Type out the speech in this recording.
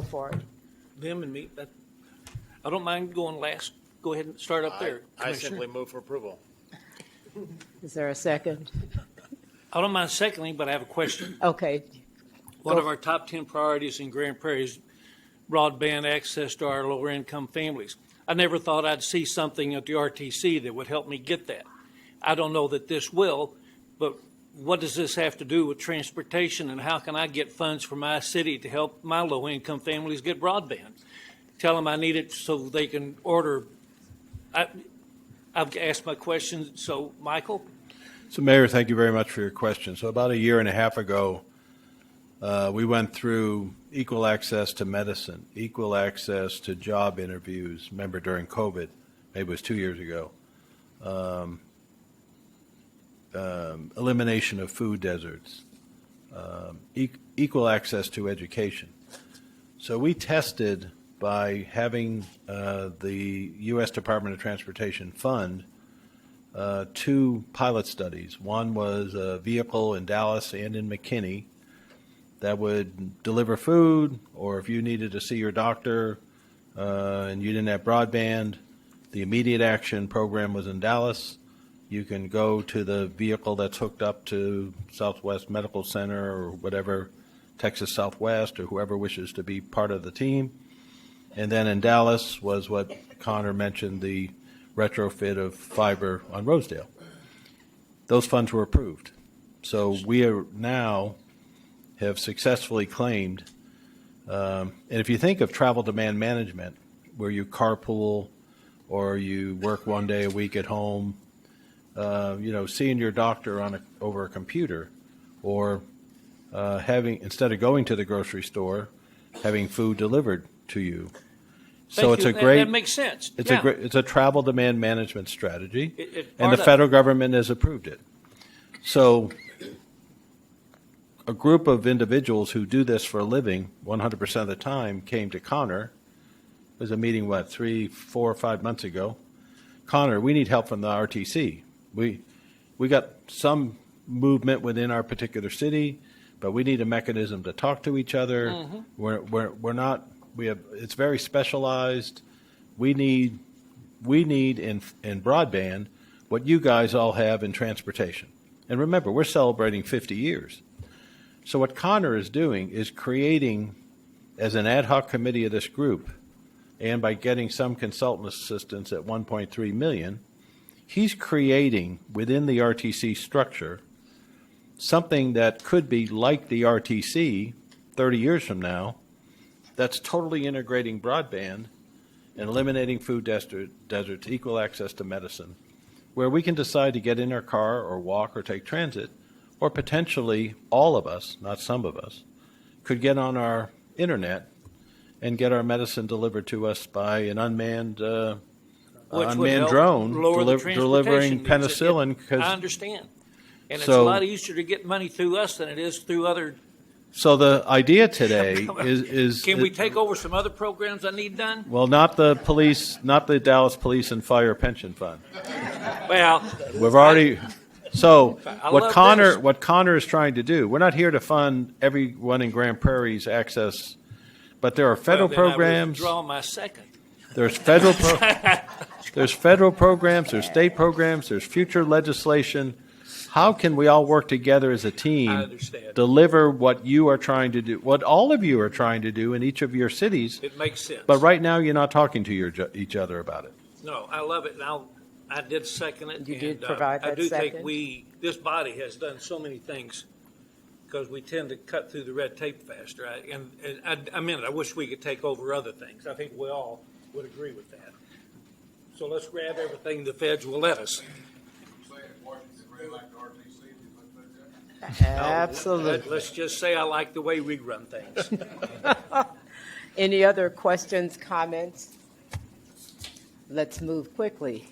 for it. Them and me, I don't mind going last. Go ahead and start up there, I Commissioner. simply move for approval. Is there a second? I don't mind seconding, but I have a question. Okay. One Go. of our top 10 priorities in Grand Prairie is broadband access to our lower income families. I never thought I'd see something at the RTC that would help me get that. I don't know that this will, but what does this have to do with transportation, and how can I get funds for my city to help my low income families get broadband? Tell them I need it so they can order. I've asked my question. So, Michael? So, Mayor, thank you very much for your question. So about a year and a half ago, we went through equal access to medicine, equal access to job interviews. Remember, during COVID, maybe it was 2 years ago, elimination of food deserts, equal access to education. So we tested by having the U.S. Department of Transportation fund 2 pilot studies. One was a vehicle in Dallas and in McKinney that would deliver food, or if you needed to see your doctor and you didn't have broadband, the immediate action program was in Dallas. You can go to the vehicle that's hooked up to Southwest Medical Center or whatever, Texas Southwest, or whoever wishes to be part of the team. And then in Dallas was what Connor mentioned, the retrofit of fiber on Rosedale. Those funds were approved. So we are now have successfully claimed, and if you think of travel demand management, where you carpool or you work one day a week at home, seeing your doctor over a computer, or instead of going to the grocery store, having food delivered to you. So it's a great. That makes sense. It's a travel demand management strategy, and part the of federal government has approved it. So a group of individuals who do this for a living 100% of the time came to Connor. It was a meeting, 3, 4, 5 months ago. Connor, we need help from the RTC. We got some movement within our particular city, but we need a mechanism to talk to each other. Mm-hmm. We're not. It's very specialized. We need in broadband what you guys all have in transportation. And remember, we're celebrating 50 years. So what Connor is doing is creating, as an ad hoc committee of this group, and by getting some consultant assistance at $1.3 million, he's creating within the RTC structure something that could be like the RTC 30 years from now, that's totally integrating broadband and eliminating food deserts, equal access to medicine, where we can decide to get in our car or walk or take transit, or potentially all of us, not some of us, could get on our internet and get our medicine delivered to us by an unmanned drone delivering penicillin. I understand. And it's a So- lot easier to get money through us than it is through other. So the idea today is Can we take over some other programs I need done? well, not the police, not the Dallas Police and Fire Pension Fund. Well, We've already. So I love what Connor is trying to do, we're not here to fund everyone in Grand Prairie's access, but there are federal then I programs. withdraw my second. There's there's federal programs, there's state programs, there's future legislation. How can we all work together as a I team, understand. deliver what you are trying to do, what all of you are trying to do in each of your cities? It makes sense. But right now, you're not talking to each other about it. No, I love it. Now, I did second it. You did and, provide I that do second? think this body has done so many things because we tend to cut through the red tape faster. I wish we could take over other things. I think we all would agree with that. So let's grab everything the feds will let us. Absolutely. Let's just say I like the way we run things. Any other questions, comments? Let's move quickly.